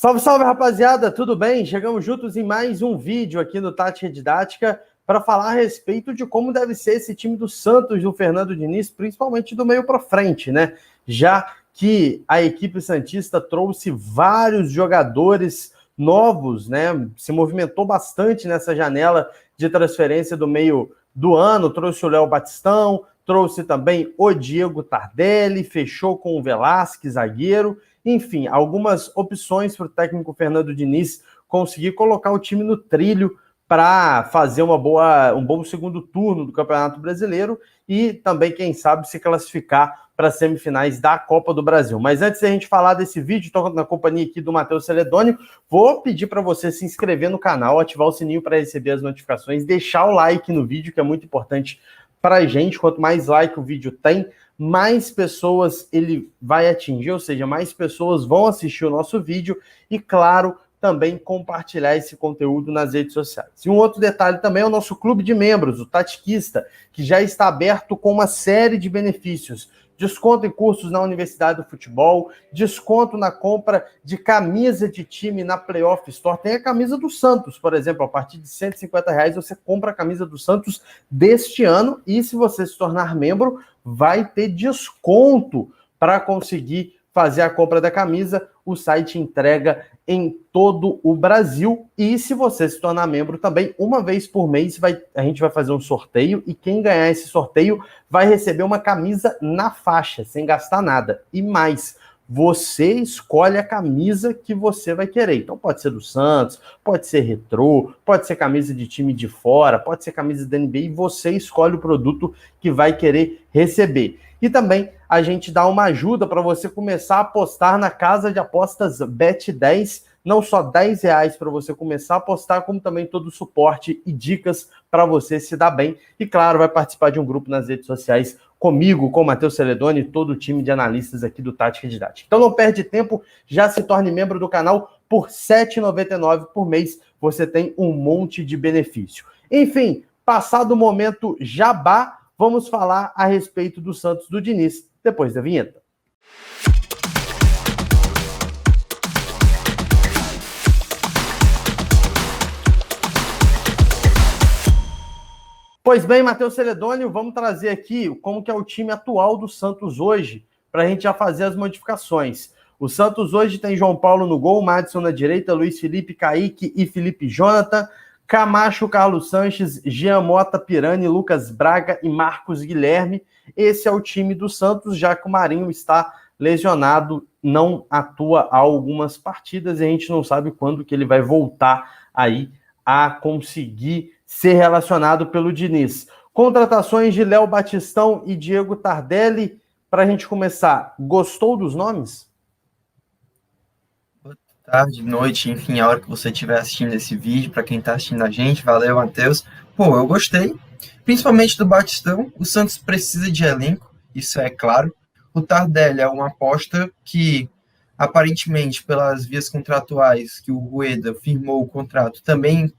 Salve, salve, rapaziada, tudo bem? Chegamos juntos em mais um vídeo aqui no Tática Didática para falar a respeito de como deve ser esse time do Santos, do Fernando Diniz, principalmente do meio para frente, né? Já que a equipe santista trouxe vários jogadores novos, né? Se movimentou bastante nessa janela de transferência do meio do ano, trouxe o Léo Batistão, trouxe também o Diego Tardelli, fechou com o Velasquez, zagueiro. Enfim, algumas opções para o técnico Fernando Diniz conseguir colocar o time no trilho para fazer um bom segundo turno do Campeonato Brasileiro e também, quem sabe, se classificar para as semifinais da Copa do Brasil. Mas antes de a gente falar desse vídeo, estou na companhia aqui do Matheus Celedônio, vou pedir para você se inscrever no canal, ativar o sininho para receber as notificações, deixar o like no vídeo, que é muito importante para a gente. Quanto mais like o vídeo tem, mais pessoas ele vai atingir, ou seja, mais pessoas vão assistir o nosso vídeo e, claro, também compartilhar esse conteúdo nas redes sociais. E um outro detalhe também é o nosso clube de membros, o Tatiquista, que já está aberto com uma série de benefícios. Desconto em cursos na Universidade do Futebol, desconto na compra de camisa de time na Playoff Store. Tem a camisa do Santos, por exemplo, a partir de R$150 você compra a camisa do Santos deste ano e se você se tornar membro, vai ter desconto para conseguir fazer a compra da camisa. O site entrega em todo o Brasil e se você se tornar membro também, uma vez por mês a gente vai fazer um sorteio e quem ganhar esse sorteio vai receber uma camisa na faixa, sem gastar nada. E mais, você escolhe a camisa que você vai querer. Então pode ser do Santos, pode ser retrô, pode ser camisa de time de fora, pode ser camisa da NBA e você escolhe o produto que vai querer receber. E também a gente dá uma ajuda para você começar a apostar na casa de apostas Bet10, não só R$10 para você começar a apostar, como também todo o suporte e dicas para você se dar bem. E claro, vai participar de um grupo nas redes sociais comigo, com o Matheus Celedoni e todo o time de analistas aqui do Tática Didática. Então não perde tempo, já se torne membro do canal por R$ 7,99 por mês. Você tem um monte de benefício. Enfim, passado o momento jabá, vamos falar a respeito do Santos do Diniz, depois da vinheta. Pois bem, Matheus Celedônio, vamos trazer aqui como que é o time atual do Santos hoje, para a gente já fazer as modificações. O Santos hoje tem João Paulo no gol, Madison na direita, Luiz Felipe, Kaique e Felipe Jonathan, Camacho, Carlos Sanches, Jean Mota, Pirani, Lucas Braga e Marcos Guilherme. Esse é o time do Santos, já que o Marinho está lesionado, não atua há algumas partidas e a gente não sabe quando que ele vai voltar aí a conseguir ser relacionado pelo Diniz. Contratações de Léo Batistão e Diego Tardelli. Para a gente começar, gostou dos nomes? Tarde, noite, enfim, a hora que você estiver assistindo esse vídeo, para quem está assistindo a gente, valeu, Matheus. Pô, eu gostei, principalmente do Batistão. O Santos precisa de elenco, isso é claro. O Tardelli é uma aposta que, aparentemente, pelas vias contratuais que o Rueda firmou o contrato, também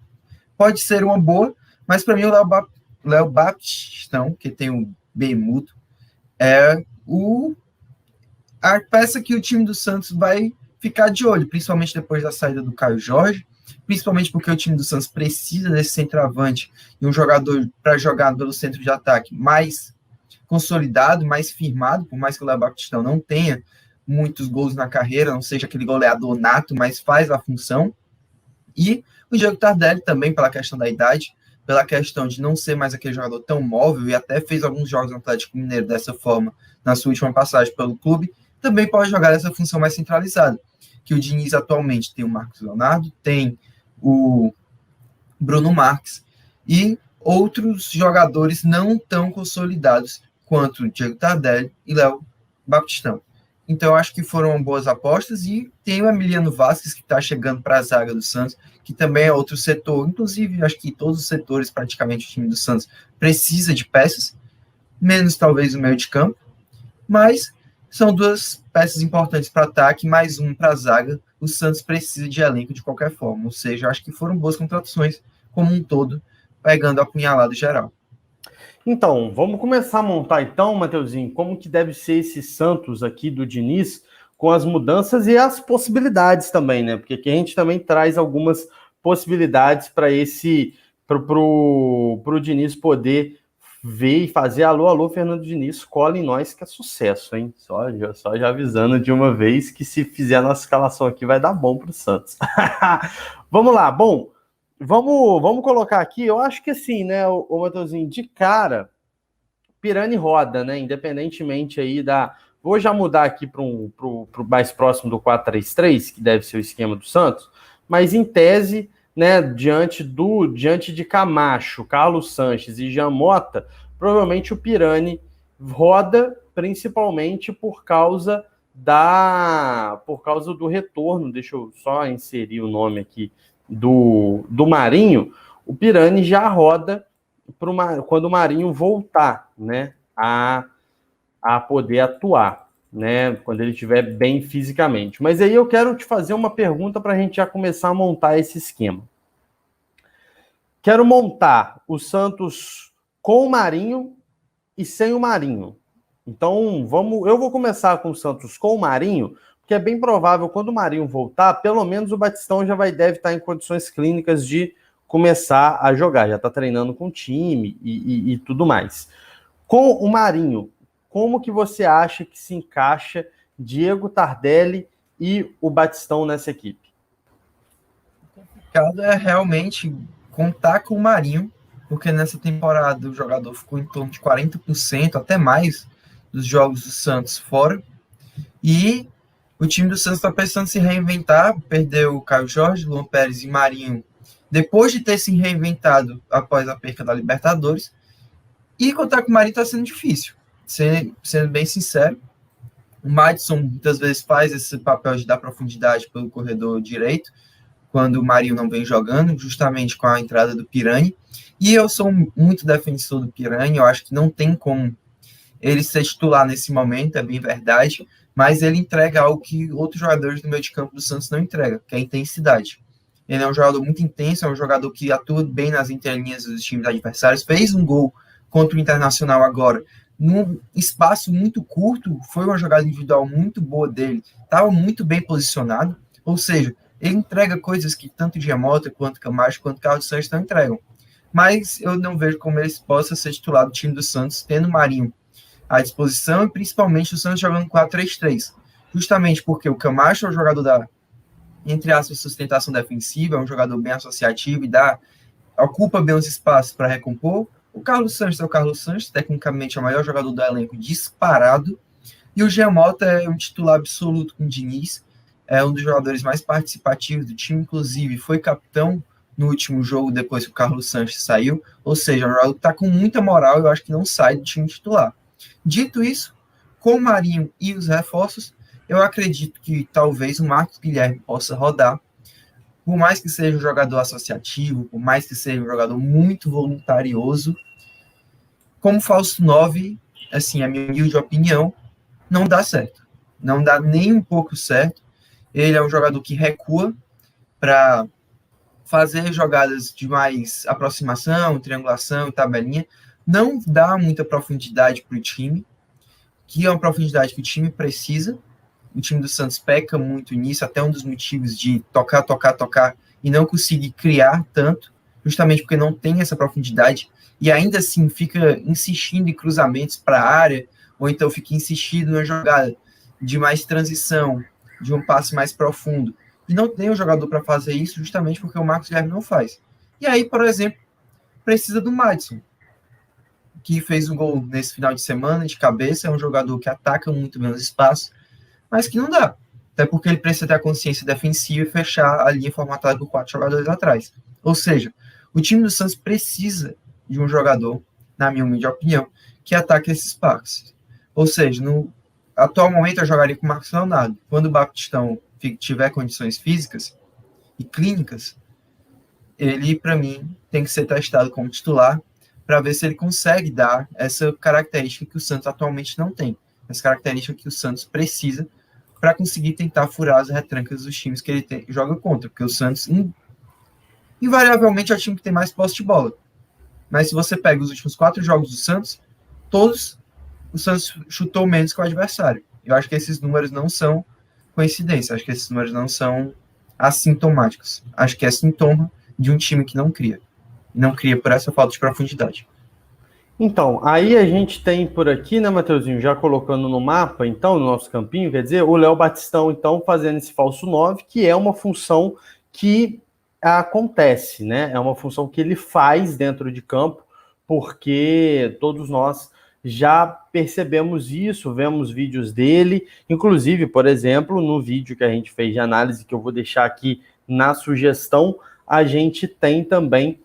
pode ser uma boa, mas para mim o Léo Batistão, que tem o B mudo, é a peça que o time do Santos vai ficar de olho, principalmente depois da saída do Caio Jorge, principalmente porque o time do Santos precisa desse centroavante e um jogador para jogar pelo centro de ataque mais consolidado, mais firmado, por mais que o Léo Batistão não tenha muitos gols na carreira, não seja aquele goleador nato, mas faz a função. E o Diego Tardelli também, pela questão da idade, pela questão de não ser mais aquele jogador tão móvel, e até fez alguns jogos no Atlético Mineiro dessa forma na sua última passagem pelo clube, também pode jogar essa função mais centralizada. Que o Diniz atualmente tem o Marcos Leonardo, tem o Bruno Marques e outros jogadores não tão consolidados quanto o Diego Tardelli e Léo Batistão. Então, eu acho que foram boas apostas e tem o Emiliano Vasquez, que está chegando para a zaga do Santos, que também é outro setor. Inclusive, acho que todos os setores, praticamente, o time do Santos precisa de peças, menos talvez o meio de campo, mas são duas peças importantes para ataque, mais um para a zaga. O Santos precisa de elenco de qualquer forma. Ou seja, acho que foram boas contratações como um todo, pegando a apunhalada geral. Então, vamos começar a montar então, Mateuzinho, como que deve ser esse Santos aqui do Diniz, com as mudanças e as possibilidades também, né? Porque aqui a gente também traz algumas possibilidades para pro Diniz poder ver e fazer alô, Fernando Diniz, cola em nós que é sucesso, hein? Só já avisando de uma vez que se fizer a nossa escalação aqui vai dar bom pro Santos. Vamos lá, bom, vamos colocar aqui, eu acho que assim, né, o Matheusinho, de cara, Pirani roda, né, independentemente aí Vou já mudar aqui pro mais próximo do 4-3-3, que deve ser o esquema do Santos, mas em tese, né, diante de Camacho, Carlos Sanches e Jean Mota, provavelmente o Pirani roda principalmente por causa do retorno. Deixa eu só inserir o nome aqui do Marinho. O Pirani já roda quando o Marinho voltar, né, a poder atuar, né, quando ele estiver bem fisicamente. Mas aí eu quero te fazer uma pergunta para a gente já começar a montar esse esquema. Quero montar o Santos com o Marinho e sem o Marinho. Então, eu vou começar com o Santos com o Marinho, porque é bem provável, quando o Marinho voltar, pelo menos o Batistão deve estar em condições clínicas de começar a jogar, já está treinando com o time e tudo mais. Com o Marinho, como que você acha que se encaixa Diego Tardelli e o Batistão nessa equipe? O complicado é realmente contar com o Marinho, porque nessa temporada o jogador ficou em torno de 40%, até mais, dos jogos do Santos fora. E o time do Santos está precisando se reinventar, perdeu o Caio Jorge, Luan Pérez e Marinho, depois de ter se reinventado após a perca da Libertadores. E contar com o Marinho está sendo difícil. Sendo bem sincero, o Madison muitas vezes faz esse papel de dar profundidade pelo corredor direito, quando o Marinho não vem jogando, justamente com a entrada do Pirani. E eu sou muito defensor do Pirani, eu acho que não tem como ele ser titular nesse momento, é bem verdade, mas ele entrega algo que outros jogadores do meio de campo do Santos não entregam, que é a intensidade. Ele é um jogador muito intenso, é um jogador que atua bem nas entrelinhas dos times adversários, fez um gol contra o Internacional agora, num espaço muito curto, foi uma jogada individual muito boa dele, estava muito bem posicionado, ou seja, ele entrega coisas que tanto Giamota, quanto Camacho, quanto Carlos Sanches não entregam. Mas eu não vejo como ele possa ser titular do time do Santos, tendo o Marinho à disposição, e principalmente o Santos jogando 4-3-3. Justamente porque o Camacho é um jogador da, entre aspas, sustentação defensiva, é um jogador bem associativo e ocupa bem os espaços para recompor. O Carlos Sanches é o Carlos Sanches, tecnicamente é o maior jogador do elenco disparado. E o Giamota é um titular absoluto com o Diniz, é um dos jogadores mais participativos do time, inclusive foi capitão no último jogo depois que o Carlos Sanches saiu. Ou seja, é um jogador que está com muita moral e eu acho que não sai do time titular. Dito isso, com o Marinho e os reforços, eu acredito que talvez o Marcos Guilherme possa rodar, por mais que seja um jogador associativo, por mais que seja um jogador muito voluntarioso. Como falso 9, assim, a minha humilde opinião, não dá certo. Não dá nem um pouco certo. Ele é um jogador que recua para fazer jogadas de mais aproximação, triangulação e tabelinha. Não dá muita profundidade para o time, que é uma profundidade que o time precisa. O time do Santos peca muito nisso, até um dos motivos de tocar e não conseguir criar tanto, justamente porque não tem essa profundidade, e ainda assim fica insistindo em cruzamentos para a área, ou então fica insistindo na jogada de mais transição, de um passe mais profundo. E não tem um jogador para fazer isso, justamente porque o Marcos Guilherme não faz. E aí, por exemplo, precisa do Madison, que fez um gol nesse final de semana de cabeça, é um jogador que ataca muito bem os espaços, mas que não dá. Até porque ele precisa ter a consciência defensiva e fechar a linha formatada por 4 jogadores atrás. Ou seja, o time do Santos precisa de um jogador, na minha humilde opinião, que ataque esses espaços. Ou seja, no atual momento eu jogaria com o Marcos Leonardo. Quando o Baptistão tiver condições físicas e clínicas, ele, para mim, tem que ser testado como titular para ver se ele consegue dar essa característica que o Santos atualmente não tem. Essa característica que o Santos precisa para conseguir tentar furar as retrancas dos times que ele joga contra, porque o Santos invariavelmente é o time que tem mais posse de bola. Mas se você pega os últimos 4 jogos do Santos, todos o Santos chutou menos que o adversário. Eu acho que esses números não são coincidência. Acho que esses números não são assintomáticos. Acho que é sintoma de um time que não cria. E não cria por essa falta de profundidade. Então, aí a gente tem por aqui, né, Mateuzinho, já colocando no mapa, então, no nosso campinho, quer dizer, o Léo Batistão, então, fazendo esse falso 9, que é uma função que acontece, né? É uma função que ele faz dentro de campo, porque todos nós já percebemos isso, vemos vídeos dele, inclusive, por exemplo, no vídeo que a gente fez de análise, que eu vou deixar aqui na sugestão, a gente tem também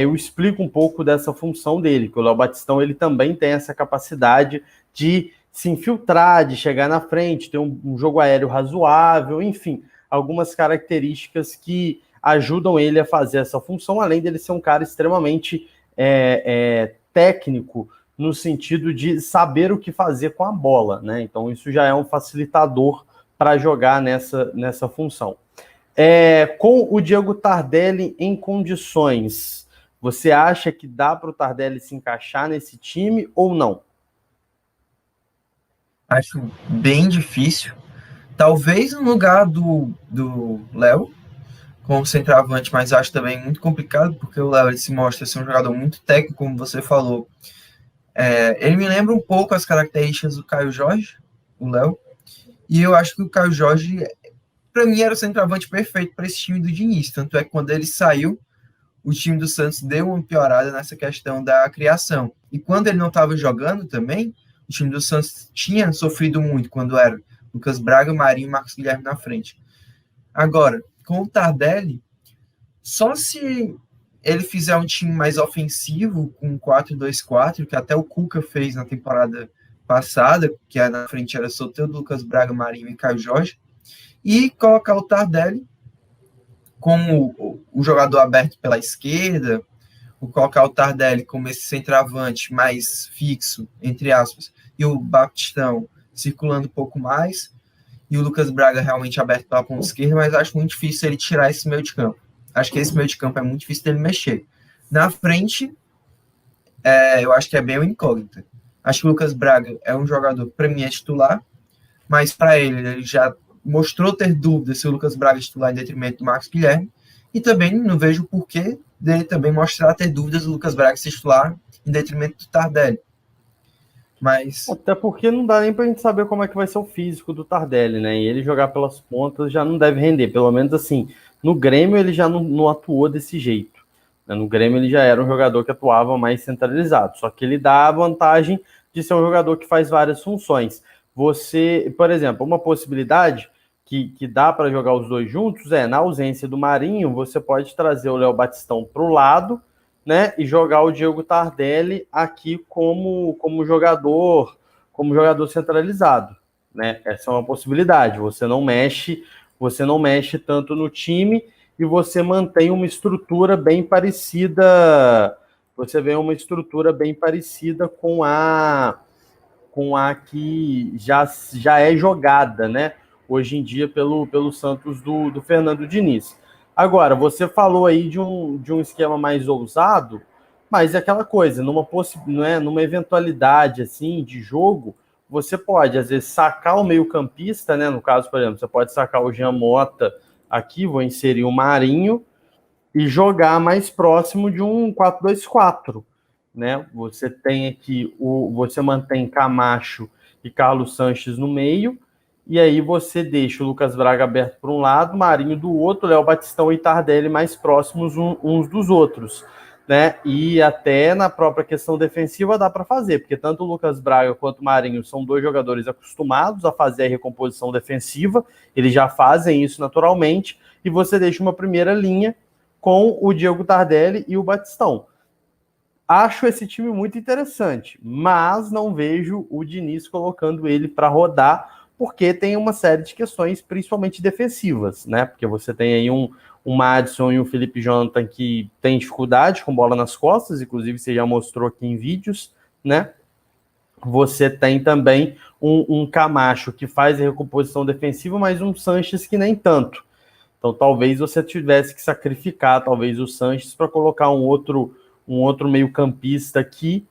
eu explico um pouco dessa função dele, que o Léo Batistão ele também tem essa capacidade de se infiltrar, de chegar na frente, ter um jogo aéreo razoável, enfim, algumas características que ajudam ele a fazer essa função, além dele ser um cara extremamente técnico, no sentido de saber o que fazer com a bola, né? Então isso já é um facilitador para jogar nessa função. Com o Diego Tardelli em condições, você acha que dá para o Tardelli se encaixar nesse time ou não? Acho bem difícil. Talvez no lugar do Léo, como centroavante, mas acho também muito complicado, porque o Léo ele se mostra ser um jogador muito técnico, como você falou. Ele me lembra um pouco as características do Caio Jorge, o Léo, e eu acho que o Caio Jorge, para mim, era o centroavante perfeito para esse time do Diniz. Tanto é que quando ele saiu, o time do Santos deu uma piorada nessa questão da criação. E quando ele não estava jogando também, o time do Santos tinha sofrido muito quando era Lucas Braga, Marinho e Marcos Guilherme na frente. Agora, com o Tardelli, só se ele fizer um time mais ofensivo, com 4-2-4, que até o Cuca fez na temporada passada, que na frente era Soteldo, Lucas Braga, Marinho e Caio Jorge, e colocar o Tardelli como o jogador aberto pela esquerda, ou colocar o Tardelli como esse centroavante mais fixo, entre aspas, e o Batistão circulando um pouco mais, e o Lucas Braga realmente aberto pela ponta esquerda, mas acho muito difícil ele tirar esse meio de campo. Acho que esse meio de campo é muito difícil dele mexer. Na frente, eu acho que é bem o incógnita. Acho que o Lucas Braga é um jogador, para mim, é titular, mas para ele já mostrou ter dúvidas se o Lucas Braga é titular em detrimento do Marcos Guilherme, e também não vejo o porquê dele também mostrar ter dúvidas do Lucas Braga ser titular em detrimento do Tardelli. Mas... Até porque não dá nem pra gente saber como é que vai ser o físico do Tardelli, né? E ele jogar pelas pontas já não deve render. Pelo menos assim, no Grêmio ele já não atuou desse jeito. Né? No Grêmio ele já era um jogador que atuava mais centralizado. Só que ele dá a vantagem de ser um jogador que faz várias funções. Você, por exemplo, uma possibilidade que dá para jogar os dois juntos na ausência do Marinho, você pode trazer o Léo Batistão para o lado, né, e jogar o Diego Tardelli aqui como jogador centralizado, né? Essa é uma possibilidade. Você não mexe tanto no time e você mantém uma estrutura bem parecida. Você vê uma estrutura bem parecida com a que já é jogada, né? Hoje em dia pelo Santos do Fernando Diniz. Agora, você falou aí de um esquema mais ousado, mas é aquela coisa, numa eventualidade assim de jogo, você pode, às vezes, sacar o meio-campista, né? No caso, por exemplo, você pode sacar o Jean Mota aqui, vou inserir o Marinho e jogar mais próximo de um 4-2-4, né? Você tem aqui você mantém Camacho e Carlos Sanches no meio, e aí você deixa o Lucas Braga aberto por um lado, Marinho do outro, Léo Batistão e Tardelli mais próximos uns dos outros, né? E até na própria questão defensiva dá para fazer, porque tanto o Lucas Braga quanto o Marinho são dois jogadores acostumados a fazer a recomposição defensiva, eles já fazem isso naturalmente, e você deixa uma primeira linha com o Diego Tardelli e o Batistão. Acho esse time muito interessante, mas não vejo o Diniz colocando ele para rodar, porque tem uma série de questões, principalmente defensivas, né? Porque você tem aí um Madison e um Felipe Jonathan que tem dificuldade com bola nas costas, inclusive você já mostrou aqui em vídeos, né? Você tem também um Camacho que faz a recomposição defensiva, mas um Sanches que nem tanto. Então talvez você tivesse que sacrificar talvez o Sanches para colocar um outro meio-campista aqui,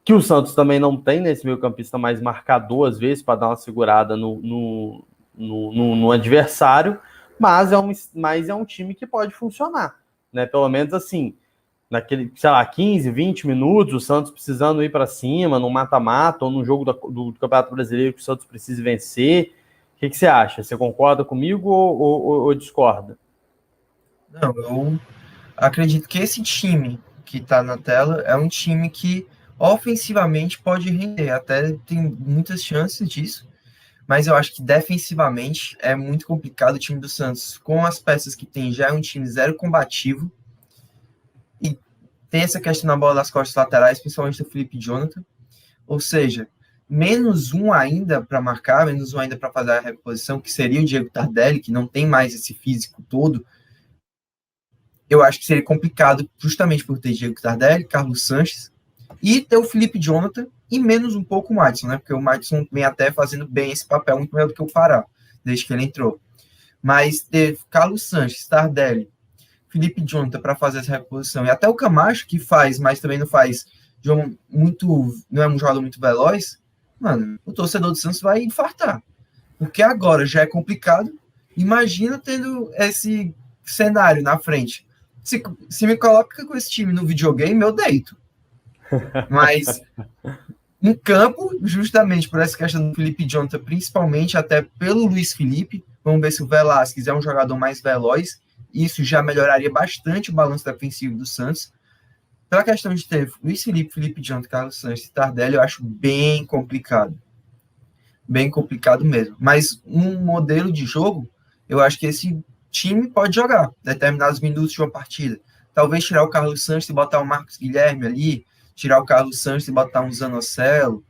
que o Santos também não tem, né? Esse meio-campista mais marcador, às vezes, para dar uma segurada no no adversário, mas é um time que pode funcionar, né? Pelo menos assim, naquele, sei lá, 15, 20 minutos, o Santos precisando ir para cima, no mata-mata, ou no jogo do Campeonato Brasileiro que o Santos precisa vencer. O que você acha? Você concorda comigo ou discorda? Não, eu acredito que esse time que está na tela é um time que ofensivamente pode render, até tem muitas chances disso, mas eu acho que defensivamente é muito complicado o time do Santos. Com as peças que tem, já é um time zero combativo, e tem essa questão na bola das costas laterais, principalmente do Felipe Jonathan, ou seja, menos um ainda para marcar, menos um ainda para fazer a reposição, que seria o Diego Tardelli, que não tem mais esse físico todo. Eu acho que seria complicado justamente por ter Diego Tardelli, Carlos Sanches e ter o Felipe Jonathan e menos um pouco o Madison, né? Porque o Madison vem até fazendo bem esse papel, muito melhor do que o Pará, desde que ele entrou. Mas ter Carlos Sanches, Tardelli, Felipe Jonathan para fazer essa reposição e até o Camacho, que faz, mas também não faz não é um jogador muito veloz, mano, o torcedor do Santos vai infartar. Porque agora já é complicado. Imagina tendo esse cenário na frente. Se me coloca com esse time no videogame, eu deito. Mas em campo, justamente por essa questão do Felipe Jonathan, principalmente até pelo Luiz Felipe, vamos ver se o Velasquez é um jogador mais veloz. Isso já melhoraria bastante o balanço defensivo do Santos. Pela questão de ter Luiz Felipe, Felipe Jonathan, Carlos Sanches e Tardelli, eu acho bem complicado. Bem complicado mesmo. Mas um modelo de jogo, eu acho que esse time pode jogar determinados minutos de uma partida. Talvez tirar o Carlos Sanches e botar o Marcos Guilherme ali, tirar o Carlos Sanches e botar um Zanocelo,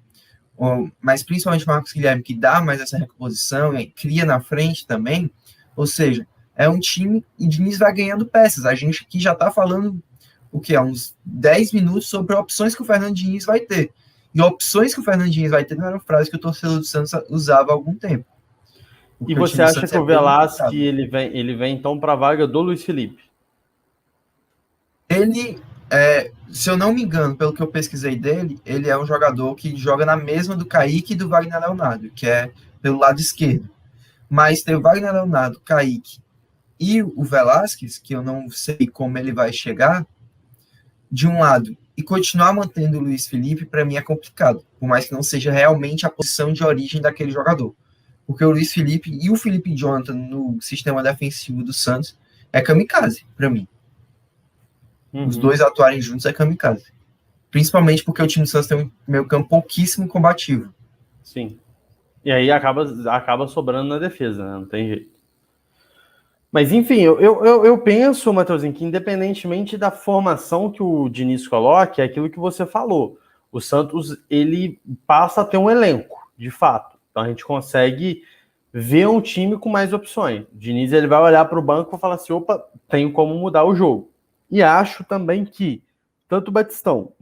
mas principalmente o Marcos Guilherme, que dá mais essa reposição e cria na frente também. Ou seja, é um time e Diniz vai ganhando peças. A gente aqui já está falando o que? Há uns 10 minutos sobre opções que o Fernando Diniz vai ter. E opções que o Fernando Diniz vai ter não eram frases que o torcedor do Santos usava há algum tempo. E você acha que o Velasquez ele vem então para a vaga do Luiz Felipe? Ele, se eu não me engano, pelo que eu pesquisei dele, ele é um jogador que joga na mesma do Kaique e do Wagner Leonardo, que é pelo lado esquerdo. Mas tem o Wagner Leonardo, Kaique e o Velasquez, que eu não sei como ele vai chegar, de um lado, e continuar mantendo o Luiz Felipe, para mim é complicado, por mais que não seja realmente a posição de origem daquele jogador. Porque o Luiz Felipe e o Felipe Jonathan no sistema defensivo do Santos é kamikaze, para mim. Os dois atuarem juntos é kamikaze. Principalmente porque o time do Santos tem um meio campo pouquíssimo combativo. Sim. E aí acaba sobrando na defesa, né? Não tem jeito. Mas, enfim, eu penso, Matheusinho, que independentemente da formação que o Diniz coloque, é aquilo que você falou. O Santos, ele passa a ter um elenco, de fato. Então, a gente consegue ver um time com mais opções. O Diniz, ele vai olhar para o banco e falar assim, opa, tenho como mudar o jogo. E acho também que tanto o Batistão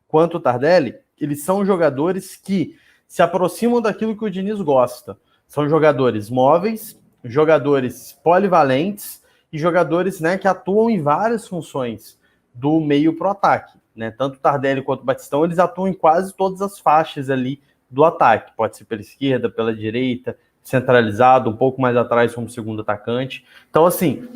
quanto o Tardelli, eles são jogadores que se aproximam daquilo que o Diniz gosta. São jogadores móveis, jogadores polivalentes e jogadores, né, que atuam em várias funções do meio para o ataque. Né? Tanto o Tardelli quanto o Batistão, eles atuam em quase todas as faixas ali do ataque. Pode ser pela esquerda, pela direita, centralizado, um pouco mais atrás como segundo atacante. Então, assim,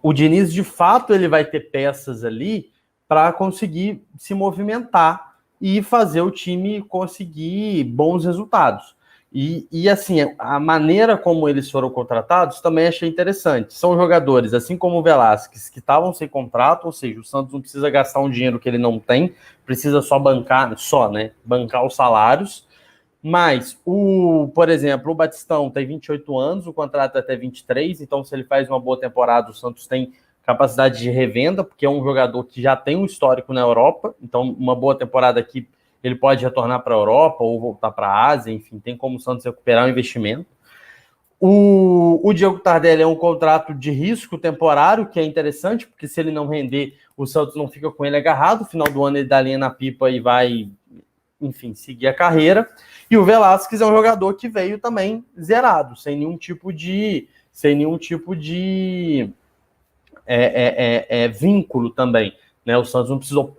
o Diniz, de fato, ele vai ter peças ali para conseguir se movimentar e fazer o time conseguir bons resultados. E assim, a maneira como eles foram contratados também achei interessante. São jogadores, assim como o Velasquez, que estavam sem contrato, ou seja, o Santos não precisa gastar um dinheiro que ele não tem, precisa só bancar os salários. Mas, por exemplo, o Batistão tem 28 anos, o contrato é até 23, então se ele faz uma boa temporada, o Santos tem capacidade de revenda, porque é um jogador que já tem um histórico na Europa, então uma boa temporada aqui ele pode retornar para a Europa ou voltar para a Ásia, enfim, tem como o Santos recuperar o investimento. O Diego Tardelli é um contrato de risco temporário, que é interessante, porque se ele não render, o Santos não fica com ele agarrado, no final do ano ele dá linha na pipa e vai, enfim, seguir a carreira. E o Velasquez é um jogador que veio também zerado, sem nenhum tipo de vínculo também. Né? O Santos não precisou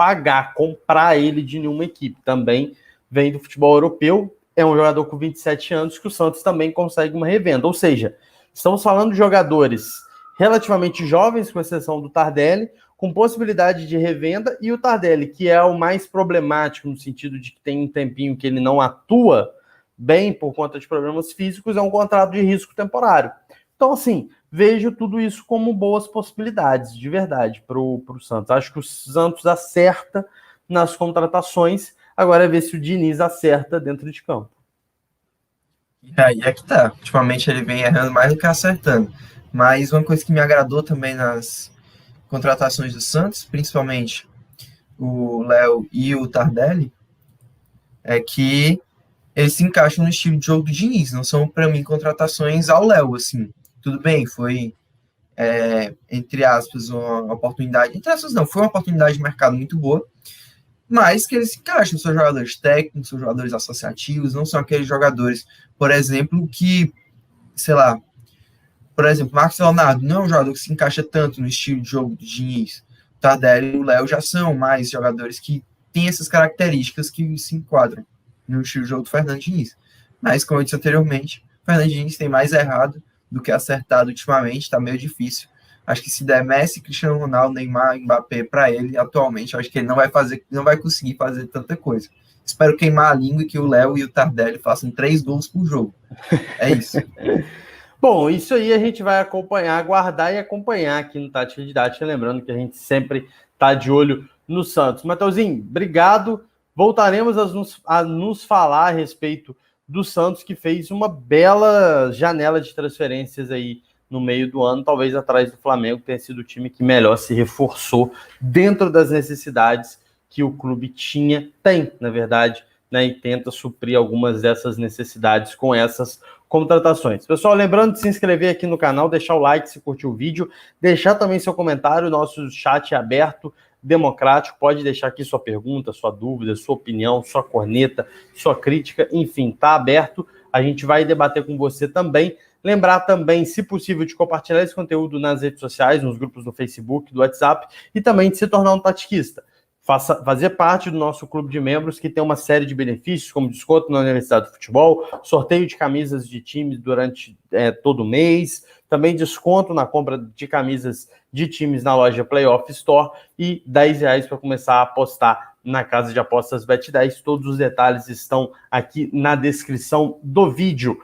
comprar ele de nenhuma equipe. Também vem do futebol europeu. é um jogador com 27 anos que o Santos também consegue uma revenda. Ou seja, estamos falando de jogadores relativamente jovens, com exceção do Tardelli, com possibilidade de revenda, e o Tardelli, que é o mais problemático no sentido de que tem um tempinho que ele não atua bem por conta de problemas físicos, é um contrato de risco temporário. Então, assim, vejo tudo isso como boas possibilidades, de verdade, para o Santos. Acho que o Santos acerta nas contratações, agora é ver se o Diniz acerta dentro de campo. E aí é que tá. Ultimamente ele vem errando mais do que acertando. Mas uma coisa que me agradou também nas contratações do Santos, principalmente o Léo e o Tardelli, é que eles se encaixam no estilo de jogo do Diniz. Não são, para mim, contratações ao Léo, assim. Tudo bem, foi, entre aspas, uma oportunidade. Entre aspas, não, foi uma oportunidade de mercado muito boa, mas que eles se encaixam. São jogadores técnicos, são jogadores associativos, não são aqueles jogadores, por exemplo, que, sei lá, por exemplo, Marcos Leonardo não é um jogador que se encaixa tanto no estilo de jogo do Diniz. O Tardelli e o Léo já são mais jogadores que têm essas características que se enquadram no estilo de jogo do Fernando Diniz. Mas, como eu disse anteriormente, o Fernando Diniz tem mais errado do que acertado ultimamente, está meio difícil. Acho que se der Messi, Cristiano Ronaldo, Neymar, Mbappé para ele atualmente, acho que ele não vai conseguir fazer tanta coisa. Espero queimar a língua e que o Léo e o Tardelli façam 3 gols por jogo. É isso. Bom, isso aí a gente vai acompanhar, aguardar e acompanhar aqui no Tática Didática, lembrando que a gente sempre está de olho no Santos. Matheusinho, obrigado. Voltaremos a nos falar a respeito do Santos, que fez uma bela janela de transferências aí no meio do ano, talvez atrás do Flamengo, tenha sido o time que melhor se reforçou dentro das necessidades que o clube tem, na verdade, né, e tenta suprir algumas dessas necessidades com essas contratações. Pessoal, lembrando de se inscrever aqui no canal, deixar o like se curtiu o vídeo, deixar também seu comentário, nosso chat é aberto, democrático, pode deixar aqui sua pergunta, sua dúvida, sua opinião, sua corneta, sua crítica, enfim, tá aberto, a gente vai debater com você também. Lembrar também, se possível, de compartilhar esse conteúdo nas redes sociais, nos grupos do Facebook, do WhatsApp, e também de se tornar um tatiquista. Fazer parte do nosso clube de membros, que tem uma série de benefícios, como desconto na Universidade do Futebol, sorteio de camisas de times durante todo mês, também desconto na compra de camisas de times na loja Playoff Store e R$10 para começar a apostar na casa de apostas Bet10. Todos os detalhes estão aqui na descrição do vídeo.